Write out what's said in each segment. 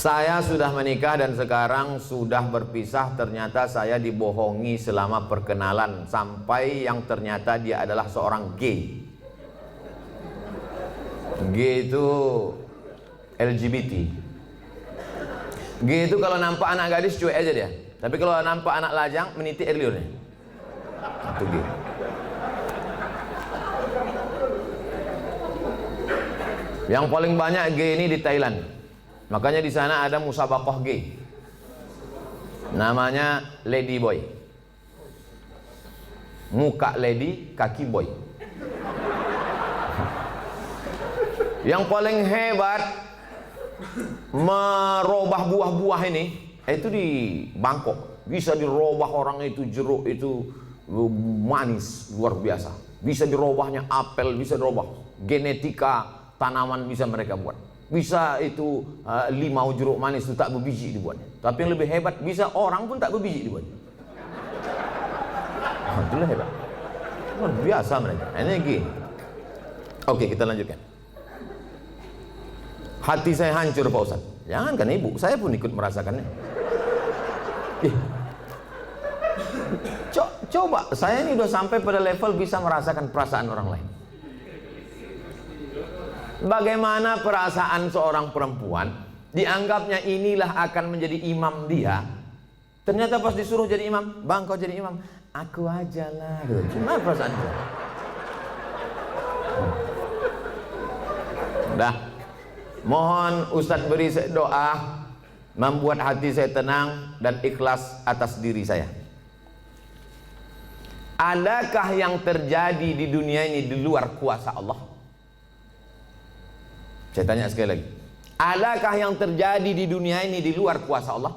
Saya sudah menikah dan sekarang sudah berpisah. Ternyata saya dibohongi selama perkenalan sampai yang ternyata dia adalah seorang gay. Gay itu LGBT. Gay itu kalau nampak anak gadis cuek aja dia. Tapi kalau nampak anak lajang meniti air liurnya. Itu gay. Yang paling banyak gay ini di Thailand. Makanya di sana ada musabaqah gay. Namanya Lady Boy. Muka lady, kaki boy. Yang paling hebat merubah buah-buah ini itu di Bangkok. Bisa dirubah orang itu, jeruk itu manis luar biasa. Bisa dirubahnya apel, bisa dirubah genetika tanaman, bisa mereka buat. Bisa itu limau jeruk manis itu tak berbiji dibuatnya. Tapi yang lebih hebat, bisa orang pun tak berbiji dibuatnya. Itulah hebat. Luar biasa mereka. Ini gini. Oke, kita lanjutkan. Hati saya hancur Pak Ustaz. Jangan kan ibu, saya pun ikut merasakannya. Coba, saya ini udah sampai pada level bisa merasakan perasaan orang lain. Bagaimana perasaan seorang perempuan dianggapnya inilah akan menjadi imam dia. Ternyata pas disuruh jadi imam, bang kau jadi imam, aku aja lah. Gimana perasaan dia? Dah, mohon Ustadz beri doa membuat hati saya tenang dan ikhlas atas diri saya. Adakah yang terjadi di dunia ini di luar kuasa Allah? Saya tanya sekali lagi, adakah yang terjadi di dunia ini di luar kuasa Allah?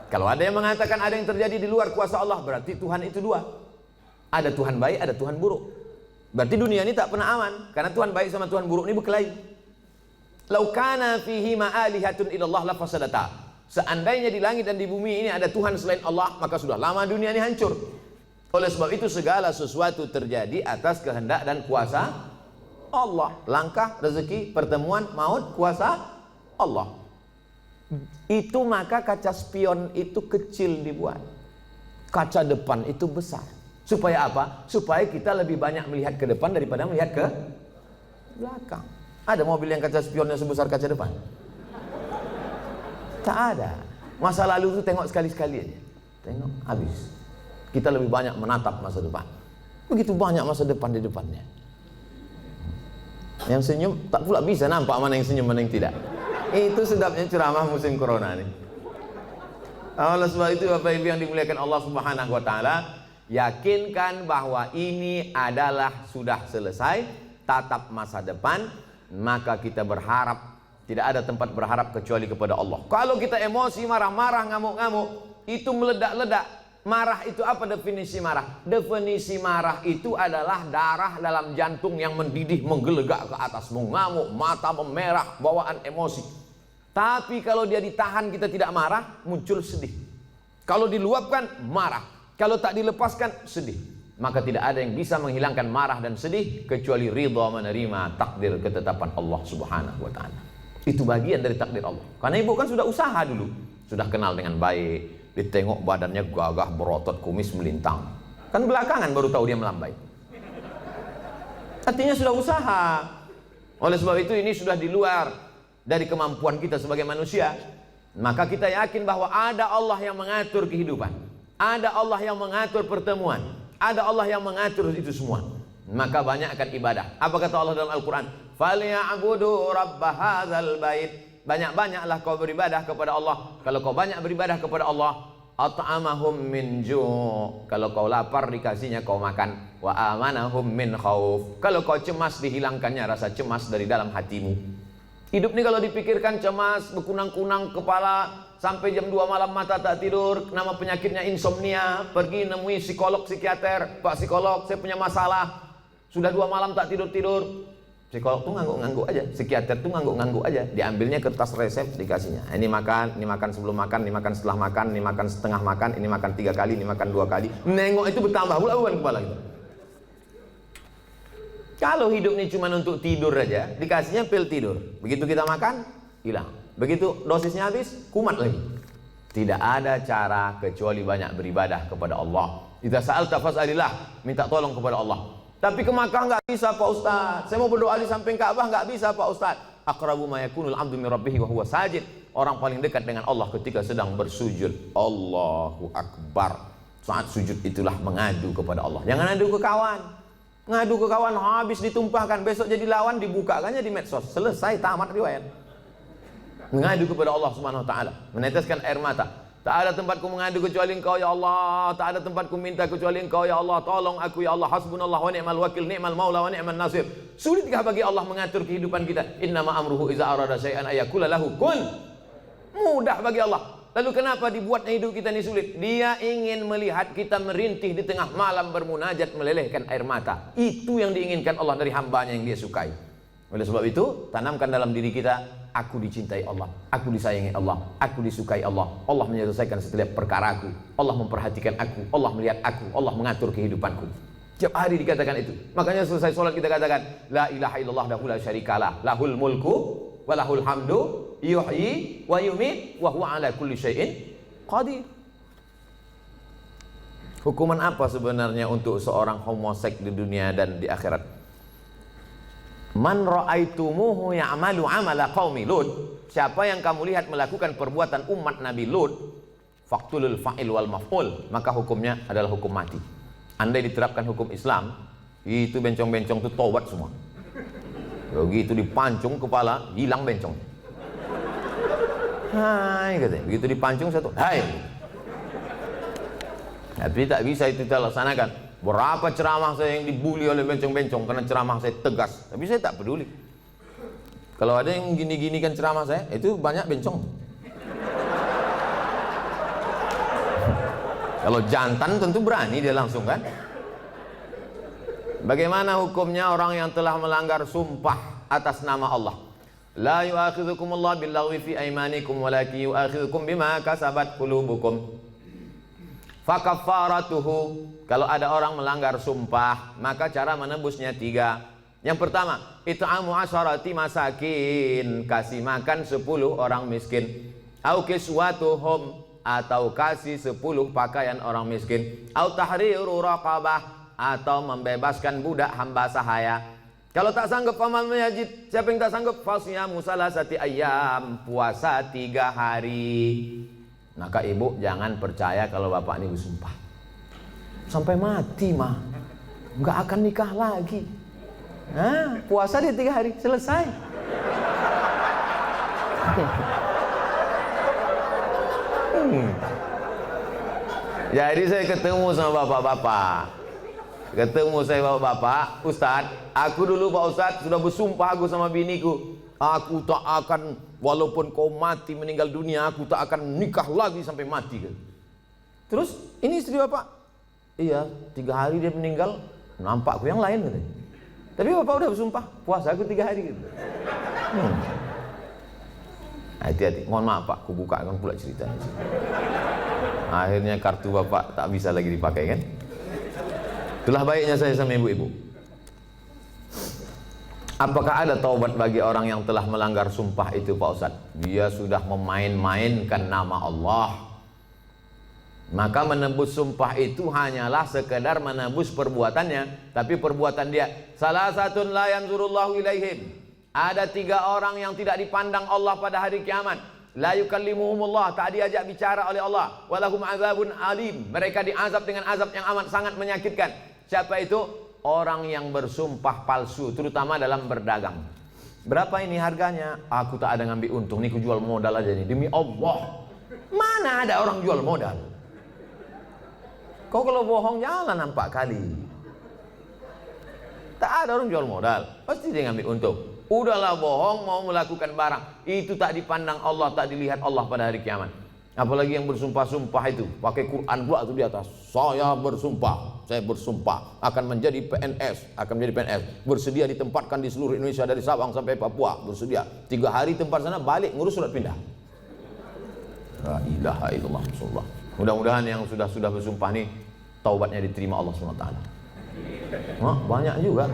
Kalau ada yang mengatakan ada yang terjadi di luar kuasa Allah, berarti Tuhan itu dua. Ada Tuhan baik, ada Tuhan buruk. Berarti dunia ini tak pernah aman, karena Tuhan baik sama Tuhan buruk ini berkelahi. Lau kana fihi ma'alihatun illallah la fasadata. Seandainya di langit dan di bumi ini ada Tuhan selain Allah, maka sudah lama dunia ini hancur. Oleh sebab itu segala sesuatu terjadi atas kehendak dan kuasa Allah. Langkah, rezeki, pertemuan, maut, kuasa Allah. Itu maka kaca spion itu kecil dibuat, kaca depan itu besar. Supaya apa? Supaya kita lebih banyak melihat ke depan daripada melihat ke belakang. Ada mobil yang kaca spionnya sebesar kaca depan? Tak ada. Masa lalu itu tengok sekali-sekali aja. Tengok, habis. Kita lebih banyak menatap masa depan. Begitu banyak masa depan di depannya. Yang senyum tak pula bisa nampak mana yang senyum mana yang tidak. Itu sedapnya ceramah musim corona ini. Oleh sebab itu Bapak Ibu yang dimuliakan Allah Subhanahu wa taala, yakinkan bahwa ini adalah sudah selesai, tatap masa depan, maka kita berharap, tidak ada tempat berharap kecuali kepada Allah. Kalau kita emosi, marah-marah, ngamuk-ngamuk, itu meledak-ledak. Marah itu apa definisi marah? Definisi marah itu adalah darah dalam jantung yang mendidih, menggelegak ke atas, mengamuk, mata memerah, bawaan emosi. Tapi kalau dia ditahan, kita tidak marah, muncul sedih. Kalau diluapkan, marah. Kalau tak dilepaskan, sedih. Maka tidak ada yang bisa menghilangkan marah dan sedih kecuali ridha menerima takdir ketetapan Allah Subhanahu wa taala. Itu bagian dari takdir Allah. Karena ibu kan sudah usaha dulu, sudah kenal dengan baik. Ditengok badannya gagah, berotot, kumis melintang. Kan belakangan baru tahu dia melambai. Artinya sudah usaha. Oleh sebab itu ini sudah di luar dari kemampuan kita sebagai manusia. Maka kita yakin bahwa ada Allah yang mengatur kehidupan. Ada Allah yang mengatur pertemuan. Ada Allah yang mengatur itu semua. Maka banyakkan ibadah. Apa kata Allah dalam Al-Quran? Falyabudu rabb hadzal bait. Banyak-banyaklah kau beribadah kepada Allah. Kalau kau banyak beribadah kepada Allah, at'amahum min ju'. Kalau kau lapar dikasihnya kau makan. Wa amanahum min khauf. Kalau kau cemas dihilangkannya rasa cemas dari dalam hatimu. Hidup ini kalau dipikirkan cemas, berkunang-kunang kepala, sampai jam 2 malam mata tak tidur, nama penyakitnya insomnia, pergi nemui psikolog, psikiater, Pak psikolog saya punya masalah, sudah 2 malam tak tidur-tidur. Psikolog tuh ngangguk-ngangguk aja, psikiater tuh ngangguk-ngangguk aja, diambilnya kertas resep dikasihnya. Ini makan sebelum makan, ini makan setelah makan, ini makan setengah makan, ini makan 3 kali, ini makan 2 kali. Nengok itu bertambah pula beban kepala kita. Kalau hidup ini cuma untuk tidur aja, dikasihnya pil tidur. Begitu kita makan, hilang. Begitu dosisnya habis, kumat lagi. Tidak ada cara kecuali banyak beribadah kepada Allah. Idza sa'alta fas'alillah, minta tolong kepada Allah. Tapi ke Makkah nggak bisa Pak Ustaz. Saya mau berdoa di samping Ka'bah nggak bisa Pak Ustaz. Aqrabu ma yakunul 'abdu min rabbih wa huwa sajid. Orang paling dekat dengan Allah ketika sedang bersujud. Allahu Akbar. Saat sujud itulah mengadu kepada Allah. Jangan adu ke kawan. Ngadu ke kawan habis ditumpahkan, besok jadi lawan dibukakannya di medsos. Selesai, tamat riwayat. Mengadu kepada Allah Subhanahu wa taala, meneteskan air mata. Tak ada tempatku mengadu kecuali Engkau ya Allah, tak ada tempatku minta kecuali Engkau ya Allah. Tolong aku ya Allah, hasbunallah wa ni'mal wakil, ni'mal maula wa ni'man nasir. Sulitkah bagi Allah mengatur kehidupan kita? Innama amruhu iza arada syai'an ayakula lahu kun. Mudah bagi Allah. Lalu kenapa dibuatnya hidup kita ini sulit? Dia ingin melihat kita merintih di tengah malam bermunajat melelehkan air mata. Itu yang diinginkan Allah dari hambanya yang dia sukai. Oleh sebab itu, tanamkan dalam diri kita, aku dicintai Allah, aku disayangi Allah, aku disukai Allah. Allah menyelesaikan setiap perkaraku, Allah memperhatikan aku, Allah melihat aku, Allah mengatur kehidupanku. Setiap hari dikatakan itu. Makanya selesai sholat kita katakan, la ilaha illallah wahdahu la syarikalah, lahul mulku wa lahul hamdu, yuhyi wa yumiit wa huwa ala kulli syai'in qadir. Hukuman apa sebenarnya untuk seorang homoseks di dunia dan di akhirat? Man ra'aitumuhu ya'malu 'amala qaumi Lut. Siapa yang kamu lihat melakukan perbuatan umat Nabi Lut, faqtulul fa'il wal maf'ul, maka hukumnya adalah hukum mati. Andai diterapkan hukum Islam, itu bencong-bencong itu taubat semua. Begitu dipancung kepala, hilang bencong. Hai katanya, begitu dipancung satu, hai. Tapi tak bisa itu kita laksanakan. Berapa ceramah saya yang dibully oleh bencong-bencong karena ceramah saya tegas, tapi saya tak peduli. Kalau ada yang gini-gini kan ceramah saya, itu banyak bencong. Kalau jantan tentu berani dia langsung kan. Bagaimana hukumnya orang yang telah melanggar sumpah atas nama Allah? La yu'akhidhukumullahu billaghwi fi aymanikum walakin yu'akhidhukum bima kasabat qulubukum. Fakaffaratuhu, kalau ada orang melanggar sumpah, maka cara menebusnya 3. Yang pertama, it'amu asyarati masakin, kasih makan 10 orang miskin. Au kiswatuhum, atau kasih 10 pakaian orang miskin. Au tahriru raqabah, atau membebaskan budak hamba sahaya. Kalau tak sanggup faman yajid, siapa yang tak sanggup? Fasyamu salasati ayyam, puasa 3 hari. Maka ibu jangan percaya kalau bapak ini bersumpah. Sampai mati mah nggak akan nikah lagi. Nah, puasa dia 3 hari selesai. Jadi saya ketemu sama bapak-bapak. Ketemu saya bapak-bapak, Ustadz, aku dulu Pak Ustadz sudah bersumpah aku sama biniku. Aku tak akan, walaupun kau mati meninggal dunia, aku tak akan nikah lagi sampai mati. Terus ini istri bapak, iya 3 hari dia meninggal, nampak aku yang lain katanya. Tapi bapak udah bersumpah, puasa aku 3 hari gitu. Hati-hati, mohon maaf Pak, aku bukakan pula ceritanya. Akhirnya kartu bapak tak bisa lagi dipakai kan. Itulah baiknya saya sama ibu-ibu. Apakah ada taubat bagi orang yang telah melanggar sumpah itu Pak Ustadz? Dia sudah memain-mainkan nama Allah. Maka menebus sumpah itu hanyalah sekedar menebus perbuatannya. Tapi perbuatan dia, salah satun la yanzurullahu ilaihim. Ada 3 orang yang tidak dipandang Allah pada hari kiamat. La yukallimuhumullah, tak diajak bicara oleh Allah. Walahum azabun alim, mereka diazab dengan azab yang amat sangat menyakitkan. Siapa itu? Orang yang bersumpah palsu, terutama dalam berdagang. Berapa ini harganya? Aku tak ada ngambil untung, nih aku jual modal aja nih, demi Allah. Mana ada orang jual modal? Kau kalau bohong jangan nampak kali. Tak ada orang jual modal, pasti dia ngambil untung. Udahlah bohong, mau melakukan barang, itu tak dipandang Allah, tak dilihat Allah pada hari kiamat. Apalagi yang bersumpah-sumpah itu, pakai Quran pula tuh di atas. Saya bersumpah akan menjadi PNS, bersedia ditempatkan di seluruh Indonesia dari Sabang sampai Papua, bersedia 3 hari tempat sana, balik ngurus surat pindah. La ilaha illallah Rasulullah. Mudah-mudahan yang sudah bersumpah nih taubatnya diterima Allah SWT. Banyak juga.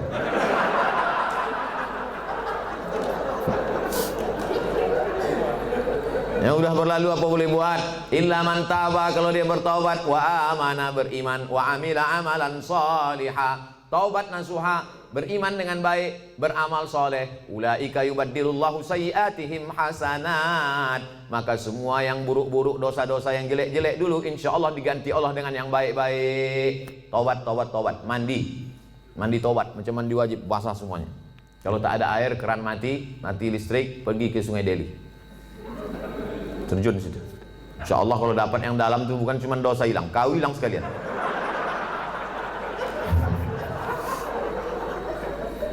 Yang udah berlalu apa boleh buat? Illa man taba, kalau dia bertaubat, wa amana, beriman, wa amila amalan salihah, taubat nasuha, beriman dengan baik, beramal soleh. Ulaika yubaddilullahu sayyiatihim hasanat. Maka semua yang buruk-buruk, dosa-dosa yang jelek-jelek dulu, insya Allah diganti Allah dengan yang baik-baik. Taubat, taubat, taubat. Mandi, mandi taubat, macam mandi wajib, basah semuanya. Kalau tak ada air, keran mati, mati listrik, pergi ke Sungai Deli, terjun situ. Insya Allah kalau dapat yang dalam itu bukan cuma dosa hilang, kau hilang sekalian.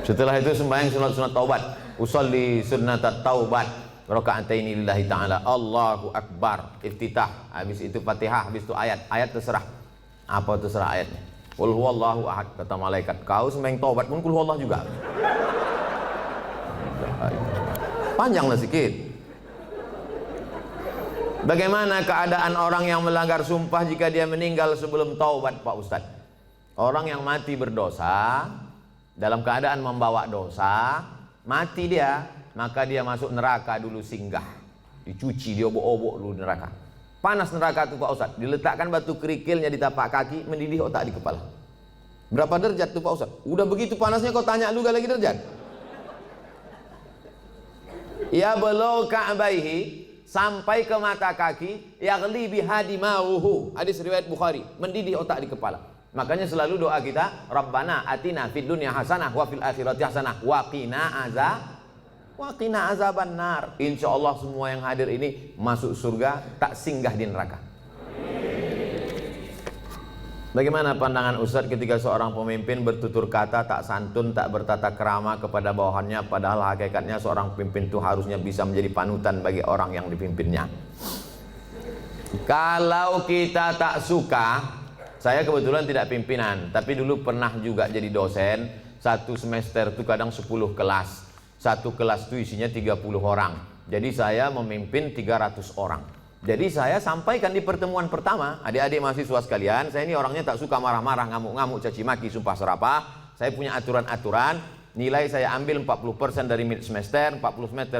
Setelah itu sembahyang sunat-sunat taubat, usolli sunnatat taubat, raka'ataini lillahi ta'ala, Allahu Akbar, iftitah, habis itu Fatihah, habis itu ayat terserah. Apa terserah ayatnya? Qul huwallahu ahad, kata malaikat. Kau sembahyang taubat pun qul huwallah juga. Panjanglah sedikit. Bagaimana keadaan orang yang melanggar sumpah jika dia meninggal sebelum taubat, Pak Ustadz? Orang yang mati berdosa, dalam keadaan membawa dosa, mati dia, maka dia masuk neraka dulu singgah. Dicuci, dia obok-obok dulu neraka. Panas neraka itu Pak Ustadz. Diletakkan batu kerikilnya di tapak kaki, mendidih otak di kepala. Berapa derajat tuh Pak Ustadz? Udah begitu panasnya kau tanya juga lagi derajat? Ya belau ka'baihi, sampai ke mata kaki, yaghli bihadi mauhu, hadis riwayat Bukhari, mendidih otak di kepala. Makanya selalu doa kita, Rabbana atina fid dunya hasanah wa fil akhirati hasanah wa qina azaban nar. Insyaallah semua yang hadir ini masuk surga, tak singgah di neraka. Bagaimana pandangan Ustadz ketika seorang pemimpin bertutur kata tak santun, tak bertata krama kepada bawahannya, padahal hakikatnya seorang pemimpin itu harusnya bisa menjadi panutan bagi orang yang dipimpinnya. Kalau kita tak suka, saya kebetulan tidak pimpinan, tapi dulu pernah juga jadi dosen. Satu semester itu kadang 10 kelas. Satu kelas itu isinya 30 orang. Jadi saya memimpin 300 orang. Jadi saya sampaikan di pertemuan pertama, adik-adik mahasiswa sekalian, saya ini orangnya tak suka marah-marah, ngamuk-ngamuk, caci maki, sumpah serapah. Saya punya aturan-aturan, nilai saya ambil 40% dari mid semester, 40%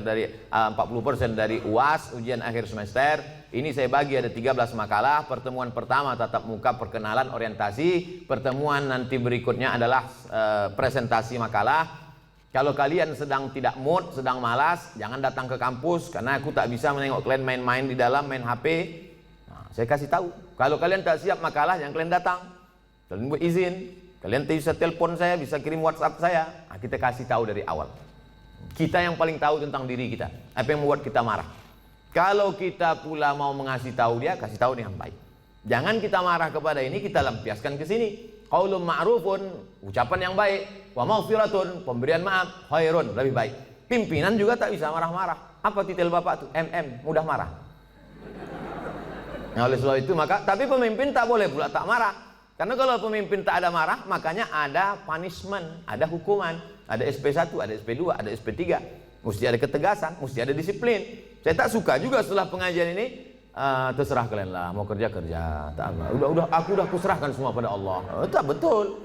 dari UAS, ujian akhir semester. Ini saya bagi ada 13 makalah. Pertemuan pertama tatap muka, perkenalan, orientasi. Pertemuan nanti berikutnya adalah presentasi makalah. Kalau kalian sedang tidak mood, sedang malas, jangan datang ke kampus, karena aku tak bisa menengok kalian main-main di dalam, main HP. Nah, saya kasih tahu, kalau kalian tak siap makalah, jangan kalian datang. Kalian buat izin, kalian bisa telepon saya, bisa kirim WhatsApp saya. Nah, kita kasih tahu dari awal. Kita yang paling tahu tentang diri kita, apa yang membuat kita marah. Kalau kita pula mau mengasih tahu dia, kasih tahu dengan baik. Jangan kita marah kepada ini, kita lampiaskan ke sini. Qaulun ma'rufun, ucapan yang baik, wa maghfiratun, pemberian maaf, khairun, lebih baik. Pimpinan juga tak bisa marah-marah. Apa titel Bapak tuh? Mudah marah. Nah, oleh sebab itu maka, tapi pemimpin tak boleh pula tak marah. Karena kalau pemimpin tak ada marah, makanya ada punishment, ada hukuman, ada SP1, ada SP2, ada SP3. Mesti ada ketegasan, mesti ada disiplin. Saya tak suka juga setelah pengajian ini, terserah kalian lah, mau kerja kerja, tak apa. Aku serahkan semua pada Allah. Tak betul.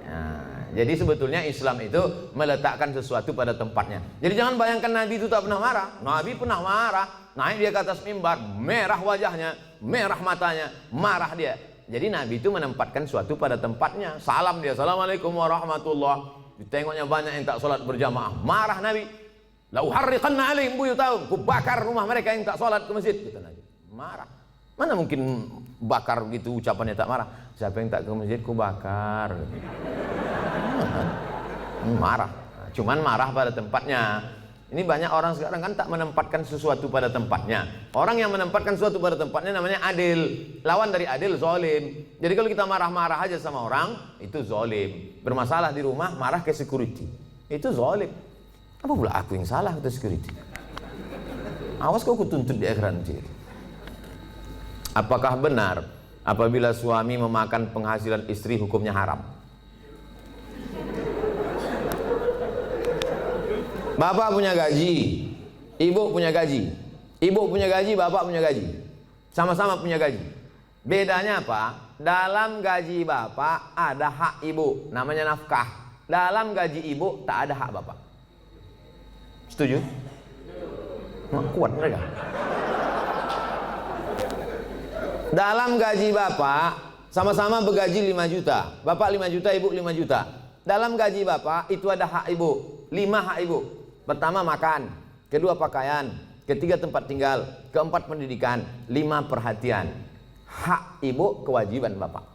Nah, jadi sebetulnya Islam itu meletakkan sesuatu pada tempatnya. Jadi jangan bayangkan Nabi itu tak pernah marah. Nabi pernah marah. Naik dia ke atas mimbar, merah wajahnya, merah matanya, marah dia. Jadi Nabi itu menempatkan sesuatu pada tempatnya. Salam dia, assalamualaikum warahmatullah. Ditengoknya banyak yang tak sholat berjamaah, marah Nabi. La uharriqanna alaihim buyutahum, ku bakar rumah mereka yang tak sholat ke masjid, kata Nabi. Marah. Mana mungkin bakar gitu ucapannya tak marah. Siapa yang tak ke masjid ku bakar. Marah. Cuman marah pada tempatnya. Ini banyak orang sekarang kan tak menempatkan sesuatu pada tempatnya. Orang yang menempatkan sesuatu pada tempatnya namanya adil. Lawan dari adil zalim. Jadi kalau kita marah-marah aja sama orang, itu zalim. Bermasalah di rumah, marah ke security, itu zalim. Apa pula aku yang salah ke security? Awas kau kutuntut di akhirat nanti. Apakah benar apabila suami memakan penghasilan istri hukumnya haram? Bapak punya gaji, ibu punya gaji. Ibu punya gaji, bapak punya gaji. Sama-sama punya gaji. Bedanya apa? Dalam gaji bapak ada hak ibu, namanya nafkah. Dalam gaji ibu tak ada hak bapak. Setuju? Kuat mereka. Dalam gaji bapak, sama-sama bergaji 5 juta. Bapak 5 juta, ibu 5 juta. Dalam gaji bapak itu ada hak ibu, 5 hak ibu. Pertama makan, kedua pakaian, ketiga tempat tinggal, keempat pendidikan, 5 perhatian. Hak ibu, kewajiban bapak.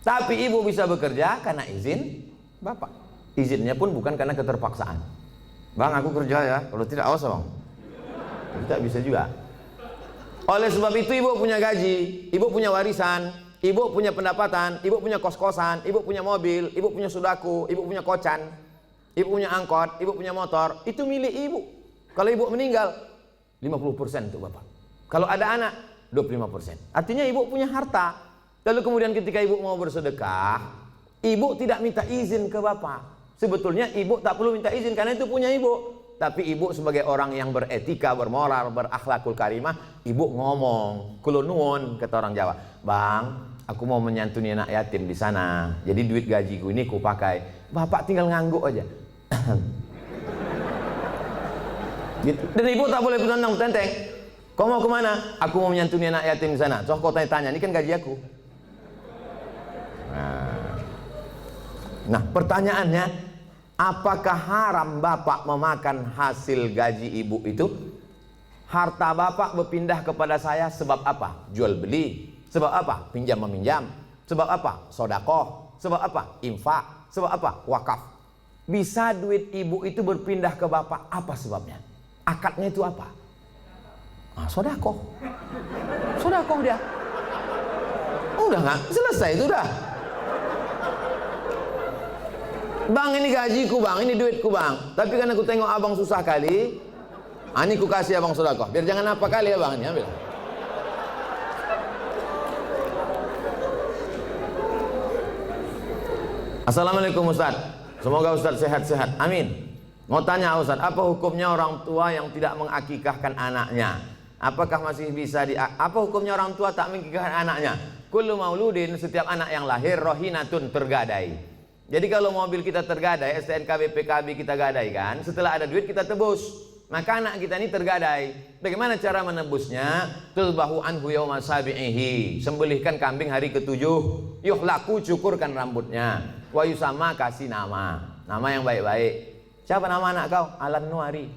Tapi ibu bisa bekerja karena izin bapak. Izinnya pun bukan karena keterpaksaan. Bang, aku kerja ya, kalau tidak awas bang. Tidak bisa juga. Oleh sebab itu ibu punya gaji, ibu punya warisan, ibu punya pendapatan, ibu punya kos-kosan, ibu punya mobil, ibu punya sudaku, ibu punya kocan, ibu punya angkot, ibu punya motor, itu milik ibu. Kalau ibu meninggal, 50% untuk bapak. Kalau ada anak, 25%. Artinya ibu punya harta. Lalu kemudian ketika ibu mau bersedekah, ibu tidak minta izin ke bapak. Sebetulnya ibu tak perlu minta izin karena itu punya ibu. Tapi ibu sebagai orang yang beretika, bermoral, berakhlakul karimah, ibu ngomong, kulo nuwun, kata orang Jawa, bang, aku mau menyantuni anak yatim di sana. Jadi duit gajiku ini ku pakai. Bapak tinggal ngangguk aja. Gitu. Dan ibu tak boleh bertentang tenteng. Kau mau kemana? Aku mau menyantuni anak yatim di sana. Soal kau tanya, ini kan gaji aku. Nah, pertanyaannya, apakah haram bapak memakan hasil gaji ibu itu? Harta bapak berpindah kepada saya sebab apa? Jual beli. Sebab apa? Pinjam meminjam. Sebab apa? Sodakoh. Sebab apa? Infak. Sebab apa? Wakaf. Bisa duit ibu itu berpindah ke bapak, apa sebabnya? Akadnya itu apa? Nah, sodakoh. Sodakoh dia. Udah nggak? Selesai itu udah. Bang, ini gajiku bang, ini duitku bang. Tapi karena aku tengok abang susah kali, ini ku kasih abang sedekah. Biar jangan apa kali ya bang, ini ambil. Assalamualaikum Ustaz. Semoga Ustaz sehat-sehat. Amin. Mau tanya Ustaz, apa hukumnya orang tua yang tidak mengakikahkan anaknya? Apakah masih bisa apa hukumnya orang tua tak mengakikahkan anaknya? Kullu mauludin, setiap anak yang lahir rohinatun, tergadai. Jadi kalau mobil kita tergadai, STNK BPKB kita gadaikan, setelah ada duit kita tebus. Maka anak kita ini tergadai. Bagaimana cara menebusnya? Tulbahu anhu yawma sabi'ihi. Sembelihkan kambing hari ke-7. Yuhlaku, cukurkan rambutnya. Wa yusama, kasih nama. Nama yang baik-baik. Siapa nama anak kau? Alan Nuari.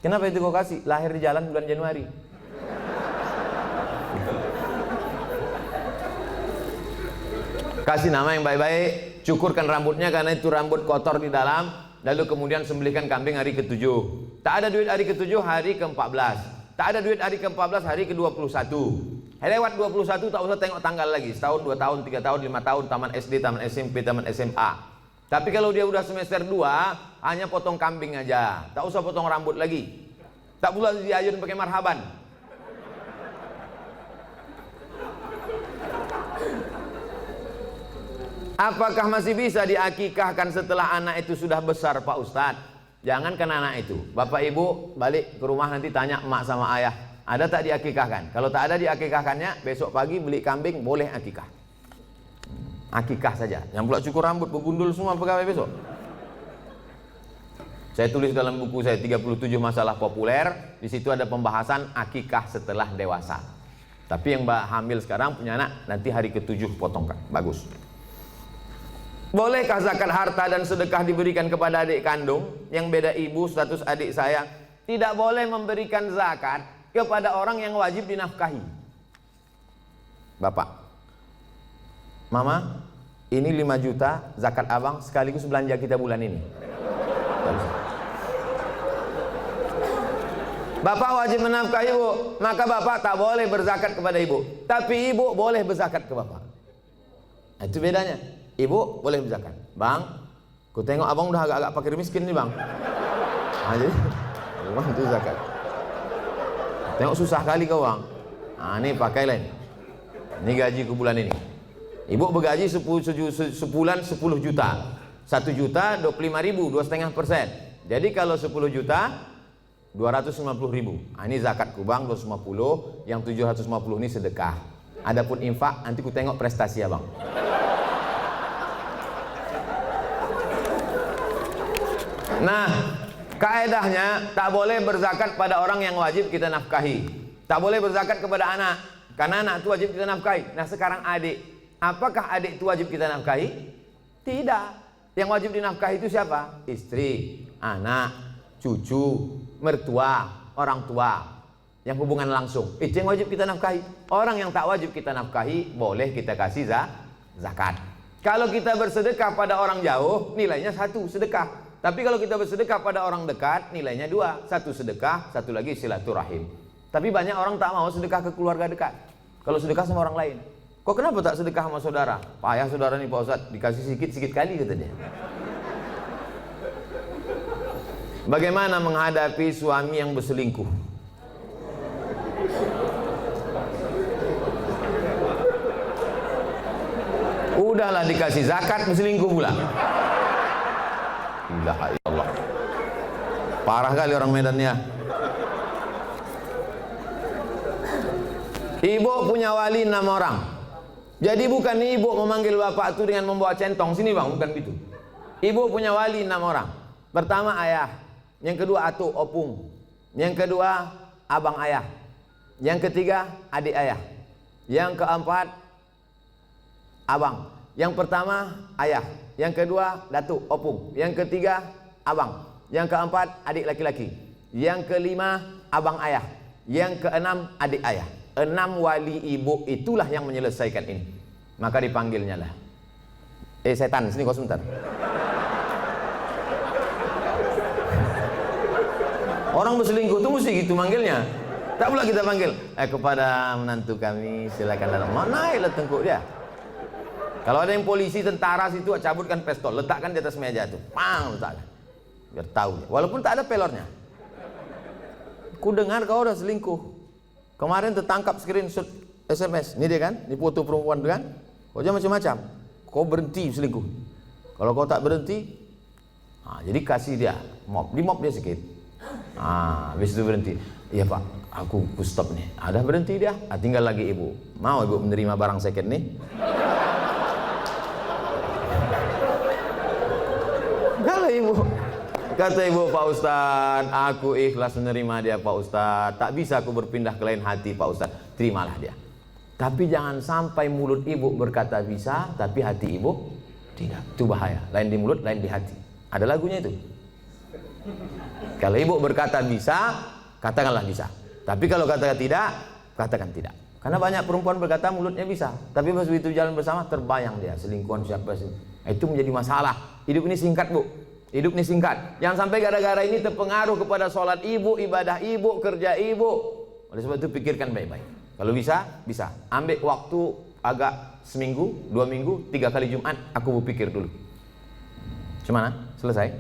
Kenapa itu kau kasih? Lahir di jalan bulan Januari. Kasih nama yang baik-baik. Cukurkan rambutnya karena itu rambut kotor di dalam. Lalu kemudian sembelihkan kambing hari ke-7. Tak ada duit hari ke-7, hari ke-14. Tak ada duit hari ke-14, hari ke-21. Lewat 21 tak usah tengok tanggal lagi. Setahun, 2 tahun, 3 tahun, 5 tahun, taman SD, taman SMP, taman SMA. Tapi kalau dia udah semester 2, hanya potong kambing aja. Tak usah potong rambut lagi. Tak pula diajun pakai marhaban. Apakah masih bisa diakikahkan setelah anak itu sudah besar Pak Ustadz? Jangankan anak itu, bapak ibu balik ke rumah nanti tanya emak sama ayah, ada tak diakikahkan? Kalau tak ada diakikahkannya, besok pagi beli kambing, boleh akikah. Akikah saja. Yang pula cukur rambut, begundul semua pegawai besok. Saya tulis dalam buku saya 37 masalah populer, di situ ada pembahasan akikah setelah dewasa. Tapi yang hamil sekarang punya anak, nanti hari ke-7 potongkan. Bagus. Bolehkah zakat harta dan sedekah diberikan kepada adik kandung yang beda ibu status adik saya? Tidak boleh memberikan zakat kepada orang yang wajib dinafkahi. Bapak, Mama, ini 5 juta zakat abang sekaligus belanja kita bulan ini. Bapak wajib menafkahi ibu, maka bapak tak boleh berzakat kepada ibu. Tapi ibu boleh berzakat ke bapak. Nah, itu bedanya. Ibu boleh berzakat. Bang, ku tengok abang udah agak-agak fakir miskin nih bang. Nah, jadi bang itu zakat. Tengok susah kali kau bang. Nah, ini pakailah ini. Ini gajiku bulan ini. Ibu bergaji sebulan 10 juta. 1 juta 25.000, 2,5%. Jadi kalau 10 juta 250.000. Nah, ini zakatku bang 250, yang 750 ini sedekah. Adapun infak nanti ku tengok prestasi abang. Nah, kaedahnya tak boleh berzakat pada orang yang wajib kita nafkahi. Tak boleh berzakat kepada anak. Karena anak itu wajib kita nafkahi. Nah sekarang adik, apakah adik itu wajib kita nafkahi? Tidak. Yang wajib dinafkahi itu siapa? Istri, anak, cucu, mertua, orang tua, yang hubungan langsung. Itu yang wajib kita nafkahi. Orang yang tak wajib kita nafkahi boleh kita kasih zakat. Kalau kita bersedekah pada orang jauh, nilainya 1 sedekah. Tapi kalau kita bersedekah pada orang dekat, nilainya 2. 1 sedekah, 1 lagi silaturahim. Tapi banyak orang tak mau sedekah ke keluarga dekat. Kalau sedekah sama orang lain, kok kenapa tak sedekah sama saudara? Payah saudara nih Pak Ustadz, dikasih sikit-sikit kali katanya. Bagaimana menghadapi suami yang berselingkuh? Udahlah dikasih zakat, berselingkuh pula. Ilaha illallah. Parah kali orang Medannya. Ibu punya wali 6 orang. Jadi bukan ibu memanggil bapak itu dengan membawa centong, sini bang, bukan gitu. Ibu punya wali 6 orang. Pertama ayah, yang kedua atuk opung, yang kedua abang ayah, yang ketiga adik ayah, yang keempat abang. Yang pertama ayah, yang kedua datuk opung, yang ketiga abang, yang keempat adik laki-laki, yang kelima abang ayah, yang keenam adik ayah. 6 wali ibu itulah yang menyelesaikan ini. Maka dipanggilnya lah, setan, sini kau sebentar. Orang berselingkuh itu mesti gitu manggilnya. Tak pula kita panggil, kepada menantu kami silakan datang. Mana lah tengkuk dia. Kalau ada yang polisi, tentara situ, cabutkan pistol, letakkan di atas meja tuh, pang, letakkan. Biar tahu dia. Walaupun tak ada pelornya. Ku dengar kau udah selingkuh. Kemarin tertangkap screenshot SMS. Ini dia kan, ini foto perempuan tu kan. Kau jangan macam-macam. Kau berhenti selingkuh. Kalau kau tak berhenti, jadi kasih dia mop, di mop dia sikit. Habis itu berhenti. Iya pak, aku stop nih. Ada berhenti dia. Tinggal lagi ibu. Mau ibu menerima barang second nih? Kalau ibu, kata ibu, Pak Ustadz, aku ikhlas menerima dia Pak Ustadz. Tak bisa aku berpindah ke lain hati Pak Ustadz. Terimalah dia. Tapi jangan sampai mulut ibu berkata bisa, tapi hati ibu tidak. Itu bahaya. Lain di mulut, lain di hati. Ada lagunya itu. Kalau ibu berkata bisa, katakanlah bisa. Tapi kalau katakan tidak, katakan tidak. Karena banyak perempuan berkata mulutnya bisa, tapi pas begitu jalan bersama terbayang dia selingkuhan siapa sih. Itu menjadi masalah. Hidup ini singkat bu. Hidup ini singkat. Jangan sampai gara-gara ini terpengaruh kepada sholat ibu, ibadah ibu, kerja ibu. Oleh sebab itu pikirkan baik-baik. Kalau bisa, bisa. Ambil waktu agak seminggu, 2 minggu, 3 kali Jumat. Aku berpikir dulu. Gimana? Selesai?